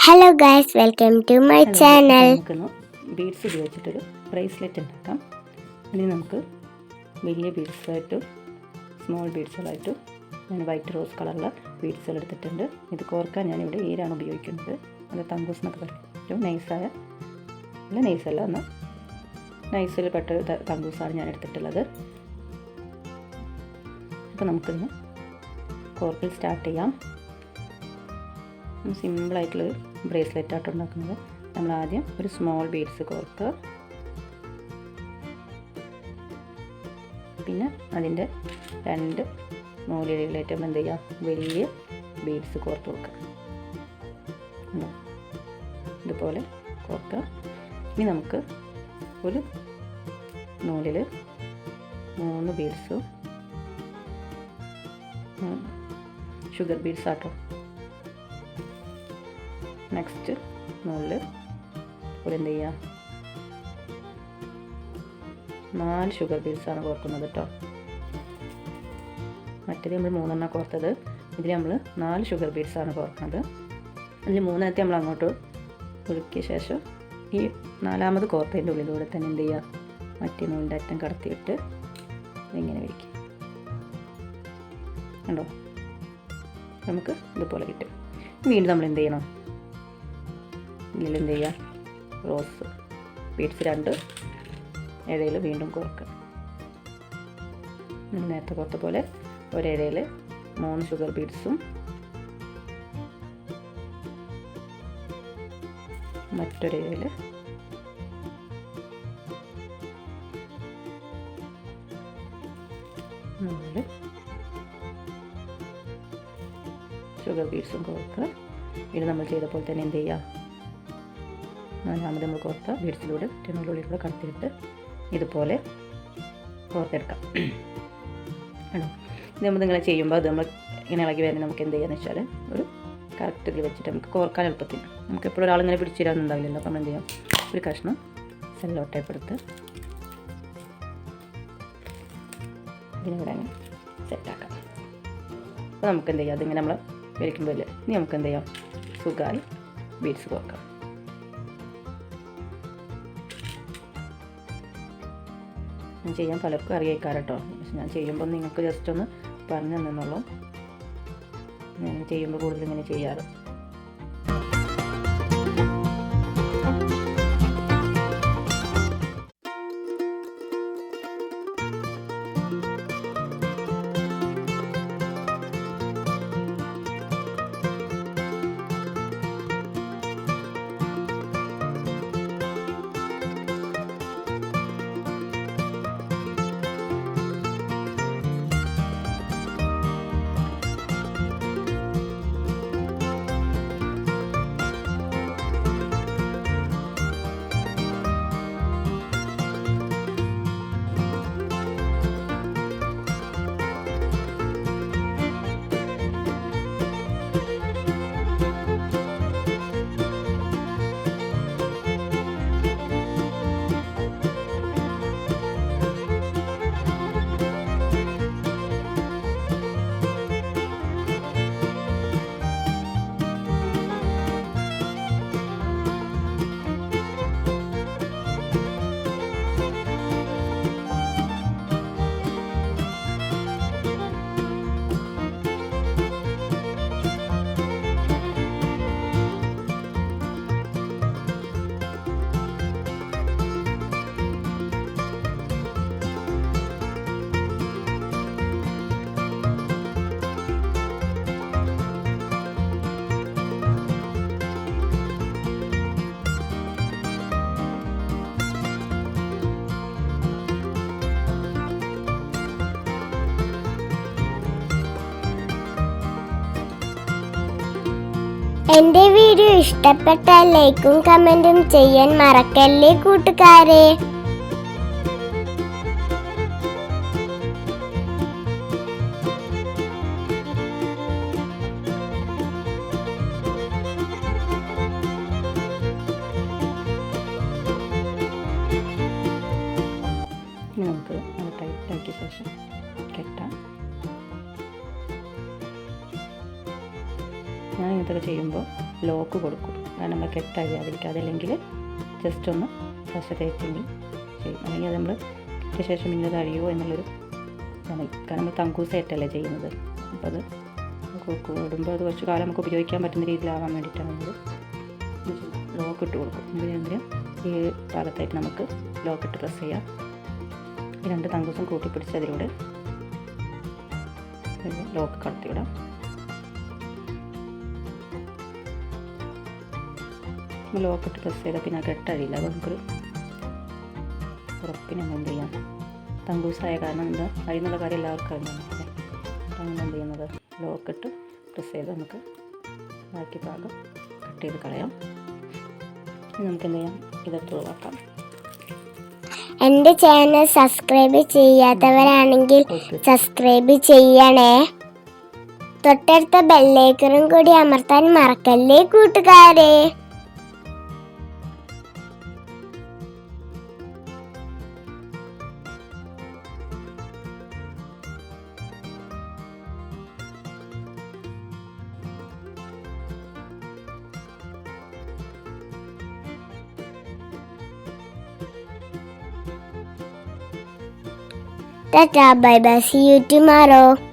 Hello guys, welcome to my channel. നമുക്കൊന്ന് beads ഉപയോഗിച്ചിട്ടൊരു bracelet ഉണ്ടാക്കാം. അതിന് നമുക്ക് വലിയ ബീഡ്സായിട്ടും സ്മോൾ ബീഡ്സുകളായിട്ടും ഞാൻ വൈറ്റ് റോസ് കളറുള്ള ബീഡ്സുകൾ എടുത്തിട്ടുണ്ട്. ഇത് കോർക്കാൻ ഞാനിവിടെ ഈരാണ് ഉപയോഗിക്കുന്നത്. അത് തങ്കൂസ് എന്നൊക്കെ പറയും. ഏറ്റവും നൈസായ അല്ല, നൈസല്ല, എന്നാൽ നൈസിൽ പെട്ട തങ്കൂസാണ് ഞാൻ എടുത്തിട്ടുള്ളത്. അപ്പോൾ നമുക്കിന്ന് കോർക്കിൽ സ്റ്റാർട്ട് ചെയ്യാം. സിമ്പിളായിട്ടുള്ളൊരു ബ്രേസ്ലെറ്റ് ആയിട്ട് ഉണ്ടാക്കുന്നത്. നമ്മൾ ആദ്യം ഒരു സ്മോൾ ബീഡ്സ് കോർക്കുക, പിന്നെ അതിൻ്റെ രണ്ട് മൂലയിലായിട്ട് നമ്മൾ എന്ത് ചെയ്യുക, വലിയ ബീഡ്സ് കോർത്ത് കൊടുക്കുക. ഇതുപോലെ കോർക്കുക. ഇനി നമുക്ക് ഒരു നൂലിൽ 3 ബീഡ്സും ഷുഗർ ബീഡ്സ് ആട്ടോ. നെക്സ്റ്റ് നൂലിൽ ഒരു എന്ത് ചെയ്യുക, 4 ഷുഗർ ബീഡ്സാണ് കോർക്കുന്നത് കേട്ടോ. മറ്റേത് നമ്മൾ 3 കോർത്തത്, ഇതിൽ നമ്മൾ 4 ഷുഗർ ബീഡ്സാണ് കോർക്കുന്നത്. അതിൽ 3 നമ്മൾ അങ്ങോട്ട് ഒഴുക്കിയ ശേഷം ഈ 4ാമത് കോർത്തതിൻ്റെ ഉള്ളിലൂടെ തന്നെ എന്ത് ചെയ്യുക, മറ്റേ നൂലിൻ്റെ അറ്റം കടത്തിയിട്ട് ഇങ്ങനെ വയ്ക്കുക. കണ്ടോ, നമുക്ക് ഇതുപോലെ കിട്ടും. വീണ്ടും നമ്മൾ എന്ത് ചെയ്യണം, ഇതിൽ എന്ത് ചെയ്യുക, റോസ് ബീഡ്സ് 2 ഇഴയിൽ വീണ്ടും കോർക്കുക. നേരത്തെ കോർത്ത പോലെ ഒരിഴയിൽ 3 ഷുഗർ ബീഡ്സും മറ്റൊരിഴയിൽ 4 ഷുഗർ ബീഡ്സും കോർക്കുക. ഇത് നമ്മൾ ചെയ്തപ്പോൾ തന്നെ എന്ത് ചെയ്യുക, 4ാമത് നമ്മൾ കോർത്ത ബീഡ്സിലൂടെ നൂലിലൂടെ കടത്തിയിട്ട് ഇതുപോലെ കോർത്തെടുക്കാം. ആണോ, ഇത് നമ്മൾ നിങ്ങളെ ചെയ്യുമ്പോൾ അത് നമ്മൾ ഇങ്ങനെ ഇളകി വരുന്നത് നമുക്ക് എന്ത് ചെയ്യാന്ന് വെച്ചാൽ ഒരു കറക്റ്റ് ഇതിൽ വെച്ചിട്ട് നമുക്ക് കോർക്കാൻ എളുപ്പത്തിന്. നമുക്ക് എപ്പോഴും ഒരാളിങ്ങനെ പിടിച്ചു തരാമെന്നുണ്ടാവില്ലല്ലോ. അപ്പോൾ നമ്മൾ എന്ത് ചെയ്യാം, ഒരു കഷ്ണം സെല്ലോ ടേപ്പ് എടുത്ത് ഇതിനിവിടെ അങ്ങനെ സെറ്റാക്കാം. അപ്പോൾ നമുക്ക് എന്ത് ചെയ്യാം, അതിങ്ങനെ നമ്മൾ വലിക്കുമ്പോൾ ഇനി നമുക്ക് എന്ത് ചെയ്യാം, സുഖമായി ബീഡ്സ് കോർക്കാം. ഞാൻ ചെയ്യാൻ പലർക്കും അറിയിക്കാറ് കേട്ടോ. പക്ഷെ ഞാൻ ചെയ്യുമ്പോൾ നിങ്ങൾക്ക് ജസ്റ്റ് ഒന്ന് പറഞ്ഞു തന്നെന്നുള്ളൂ. ഞാൻ ചെയ്യുമ്പോൾ കൂടുതൽ ഇങ്ങനെ ചെയ്യാറ്. എൻ്റെ വീഡിയോ ഇഷ്ടപ്പെട്ടാൽ ലൈക്കും കമൻറ്റും ചെയ്യാൻ മറക്കല്ലേ കൂട്ടുകാരെ. നമുക്ക് അത് ടൈറ്റാക്കിയ ശേഷം കെട്ടാം. ഞാൻ ഇതൊക്കെ ചെയ്യുമ്പോൾ ലോക്ക് കൊടുക്കും. കാരണം നമ്മൾ കെട്ടഴിയാതിരിക്കുക. അതല്ലെങ്കിൽ ജസ്റ്റ് ഒന്ന് പശ തേച്ചെങ്കിൽ ചെയ്യും. അല്ലെങ്കിൽ അത് നമ്മൾ കെട്ടിയ ശേഷം പിന്നെ അത് അഴിയുമോ എന്നുള്ളൊരു ഇതാണ്. കാരണം നമ്മൾ തങ്കൂസായിട്ടല്ലേ ചെയ്യുന്നത്. അപ്പോൾ അത് ഇടുമ്പോൾ അത് കുറച്ച് കാലം നമുക്ക് ഉപയോഗിക്കാൻ പറ്റുന്ന രീതിയിലാവാൻ വേണ്ടിയിട്ടാണ് നമ്മൾ ലോക്ക് ഇട്ട് കൊടുക്കും. ഇതിനെന്തിനും ഈ ഭാഗത്തായിട്ട് നമുക്ക് ലോക്ക് ഇട്ട് പ്രസ് ചെയ്യാം. ഈ 2 തങ്കൂസും കൂട്ടിപ്പിടിച്ച് അതിലൂടെ ലോക്ക് കടത്തിവിടാം. ലോക്ക് ഇട്ട് പ്രസ് ചെയ്താൽ പിന്നെ കെട്ടഴിയില്ല. അത് നമുക്കൊരു ഉറപ്പിന് നമ്മൾ എന്ത് ചെയ്യാം, തങ്കൂസായ കാരണം എന്താ അഴിന്നുള്ള കാര്യം എല്ലാവർക്കും അറിയാം. അങ്ങനെ എന്ത് ചെയ്യുന്നത്, ലോക്കിട്ട് പ്രസ് ചെയ്ത് നമുക്ക് ബാക്കി ഭാഗം കട്ട് ചെയ്ത് കളയാം. നമുക്ക് എന്ത് ചെയ്യാം, ഇതെടുത്ത് ഒഴിവാക്കാം. എൻ്റെ ചാനൽ സബ്സ്ക്രൈബ് ചെയ്യാത്തവരാണെങ്കിൽ സബ്സ്ക്രൈബ് ചെയ്യണേ. തൊട്ടടുത്ത ബെല്ലൈക്കണും കൂടി അമർത്താൻ മറക്കല്ലേ കൂട്ടുകാരെ. Tata, bye bye, see you tomorrow.